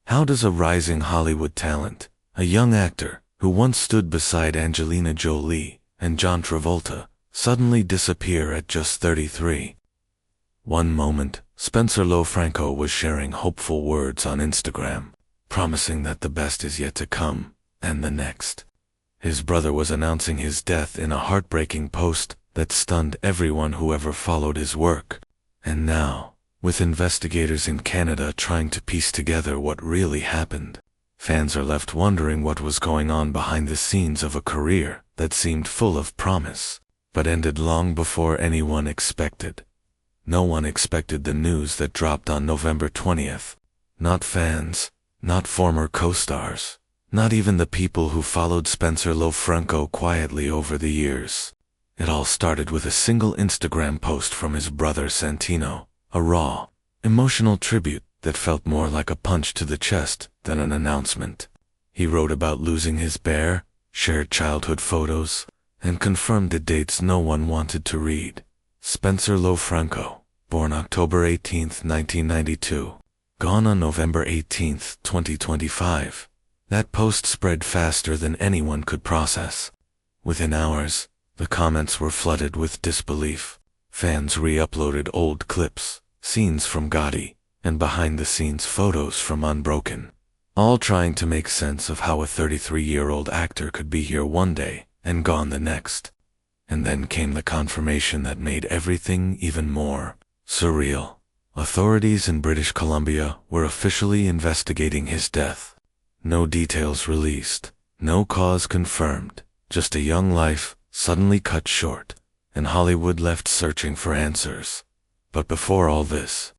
How does a rising Hollywood talent, a young actor who once stood beside Angelina Jolie and John Travolta, suddenly disappear at just 33? One moment, Spencer Lofranco was sharing hopeful words on Instagram, promising that the best is yet to come, and the next, his brother was announcing his death in a heartbreaking post that stunned everyone who ever followed his work. And now, with investigators in Canada trying to piece together what really happened, fans are left wondering what was going on behind the scenes of a career that seemed full of promise, but ended long before anyone expected. No one expected the news that dropped on November 20th. Not fans, not former co-stars, not even the people who followed Spencer Lofranco quietly over the years. It all started with a single Instagram post from his brother Santino, a raw, emotional tribute that felt more like a punch to the chest than an announcement. He wrote about losing his bear, shared childhood photos, and confirmed the dates no one wanted to read. Spencer Lofranco, born October 18, 1992, gone on November 18, 2025. That post spread faster than anyone could process. Within hours, the comments were flooded with disbelief. Fans re-uploaded old clips, scenes from Gotti, and behind-the-scenes photos from Unbroken, all trying to make sense of how a 33-year-old actor could be here one day and gone the next. And then came the confirmation that made everything even more surreal. Authorities in British Columbia were officially investigating his death. No details released, no cause confirmed, just a young life suddenly cut short, and Hollywood left searching for answers. But before all this,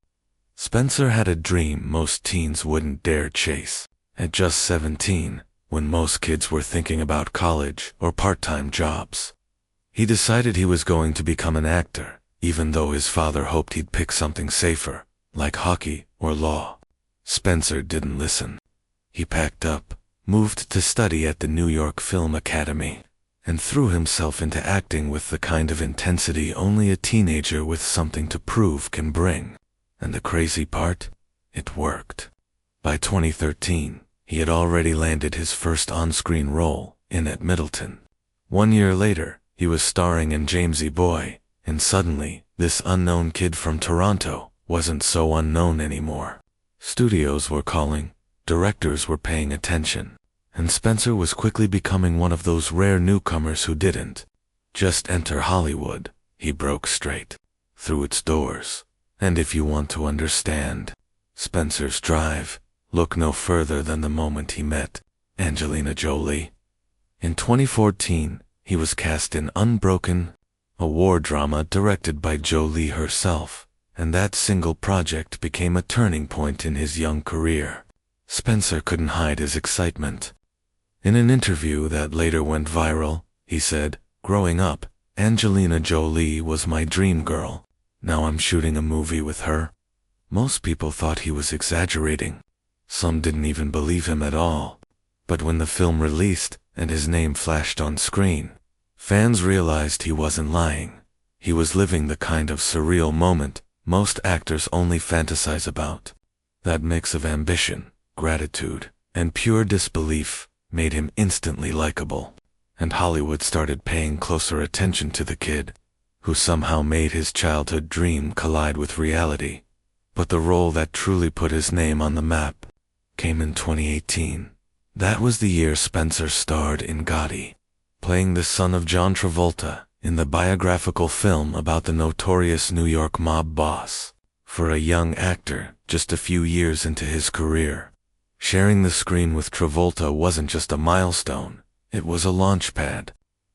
Spencer had a dream most teens wouldn't dare chase. At just 17, when most kids were thinking about college or part-time jobs, he decided he was going to become an actor, even though his father hoped he'd pick something safer, like hockey or law. Spencer didn't listen. He packed up, moved to study at the New York Film Academy, and threw himself into acting with the kind of intensity only a teenager with something to prove can bring. And the crazy part? It worked. By 2013, he had already landed his first on-screen role in At Middleton. 1 year later, he was starring in Jamesy Boy, and suddenly, this unknown kid from Toronto wasn't so unknown anymore. Studios were calling, directors were paying attention, and Spencer was quickly becoming one of those rare newcomers who didn't just enter Hollywood. He broke straight through its doors. And if you want to understand Spencer's drive, look no further than the moment he met Angelina Jolie. In 2014, he was cast in Unbroken, a war drama directed by Jolie herself, and that single project became a turning point in his young career. Spencer couldn't hide his excitement. In an interview that later went viral, he said, "Growing up, Angelina Jolie was my dream girl. Now I'm shooting a movie with her." Most people thought he was exaggerating. Some didn't even believe him at all. But when the film released and his name flashed on screen, fans realized he wasn't lying. He was living the kind of surreal moment most actors only fantasize about. That mix of ambition, gratitude, and pure disbelief made him instantly likable. And Hollywood started paying closer attention to the kid, who somehow made his childhood dream collide with reality. But the role that truly put his name on the map came in 2018. That was the year Spencer starred in Gotti, playing the son of John Travolta in the biographical film about the notorious New York mob boss. For a young actor, just a few years into his career, sharing the screen with Travolta wasn't just a milestone, it was a launchpad.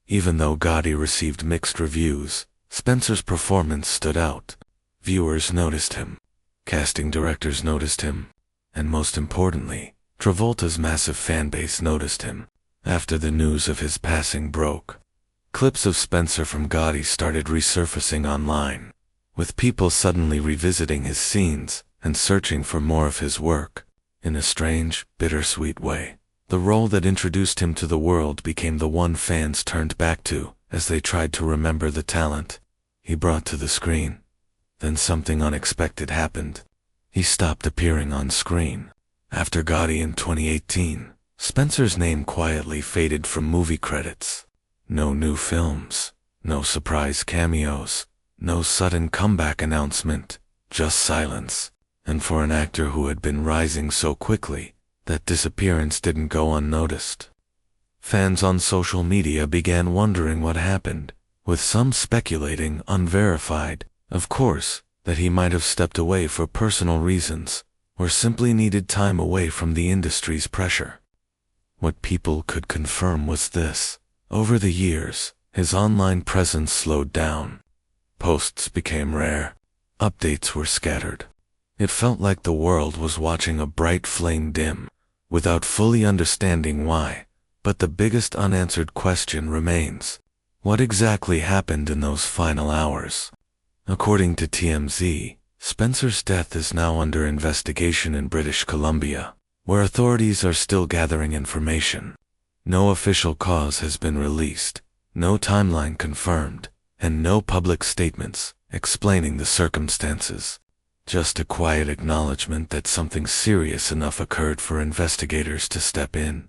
Even though Gotti received mixed reviews, Spencer's performance stood out. Viewers noticed him, casting directors noticed him, and most importantly, Travolta's massive fanbase noticed him. After the news of his passing broke, clips of Spencer from Gotti started resurfacing online, with people suddenly revisiting his scenes and searching for more of his work. In a strange, bittersweet way, the role that introduced him to the world became the one fans turned back to as they tried to remember the talent he brought to the screen. Then something unexpected happened. He stopped appearing on screen. After Gotti in 2018, Spencer's name quietly faded from movie credits. No new films, no surprise cameos, no sudden comeback announcement, just silence. And for an actor who had been rising so quickly, that disappearance didn't go unnoticed. Fans on social media began wondering what happened, with some speculating, unverified, of course, that he might have stepped away for personal reasons, or simply needed time away from the industry's pressure. What people could confirm was this: over the years, his online presence slowed down. Posts became rare. Updates were scattered. It felt like the world was watching a bright flame dim, without fully understanding why. But the biggest unanswered question remains: what exactly happened in those final hours? According to TMZ, Spencer's death is now under investigation in British Columbia, where authorities are still gathering information. No official cause has been released, no timeline confirmed, and no public statements explaining the circumstances. Just a quiet acknowledgement that something serious enough occurred for investigators to step in.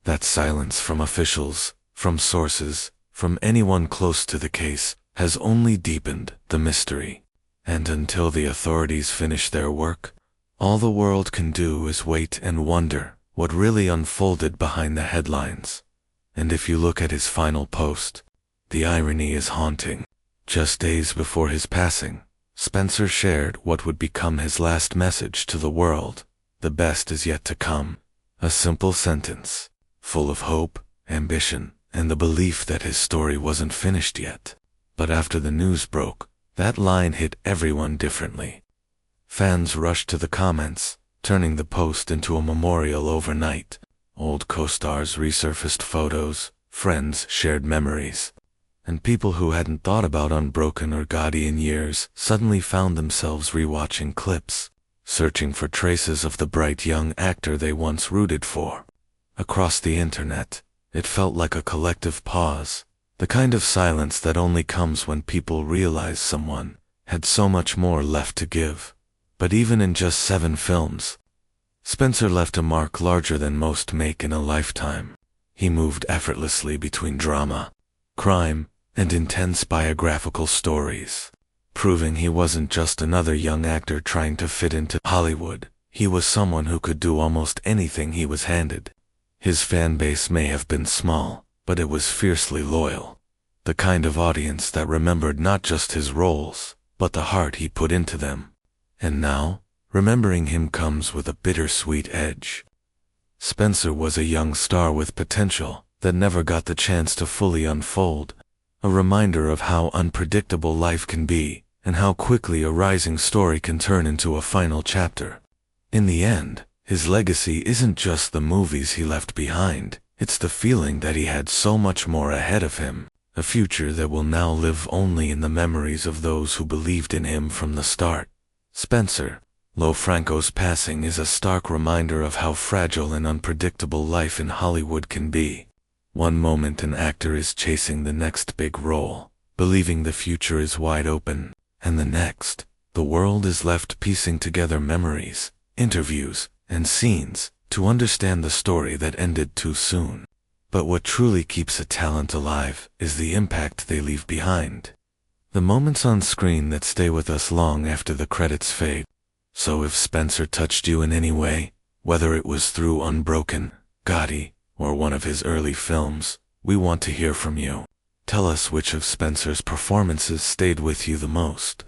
That silence from officials, from sources, from anyone close to the case, has only deepened the mystery. And until the authorities finish their work, all the world can do is wait and wonder what really unfolded behind the headlines. And if you look at his final post, the irony is haunting. Just days before his passing, Spencer shared what would become his last message to the world: the best is yet to come. A simple sentence, full of hope, ambition, and the belief that his story wasn't finished yet. But after the news broke, that line hit everyone differently. Fans rushed to the comments, turning the post into a memorial overnight. Old co-stars resurfaced photos, friends shared memories. And people who hadn't thought about Unbroken or Gotti in years suddenly found themselves rewatching clips, searching for traces of the bright young actor they once rooted for. Across the internet, it felt like a collective pause, the kind of silence that only comes when people realize someone had so much more left to give. But even in just 7 films, Spencer left a mark larger than most make in a lifetime. He moved effortlessly between drama, crime, and intense biographical stories, proving he wasn't just another young actor trying to fit into Hollywood. He was someone who could do almost anything he was handed. His fan base may have been small, but it was fiercely loyal. The kind of audience that remembered not just his roles, but the heart he put into them. And now, remembering him comes with a bittersweet edge. Spencer was a young star with potential that never got the chance to fully unfold. A reminder of how unpredictable life can be, and how quickly a rising story can turn into a final chapter. In the end, his legacy isn't just the movies he left behind, it's the feeling that he had so much more ahead of him, a future that will now live only in the memories of those who believed in him from the start. Spencer, Lofranco's passing is a stark reminder of how fragile and unpredictable life in Hollywood can be. One moment an actor is chasing the next big role, believing the future is wide open, and the next, the world is left piecing together memories, interviews, and scenes to understand the story that ended too soon. But what truly keeps a talent alive is the impact they leave behind. The moments on screen that stay with us long after the credits fade. So if Spencer touched you in any way, whether it was through Unbroken, Gotti, or one of his early films, we want to hear from you. Tell us which of Spencer's performances stayed with you the most.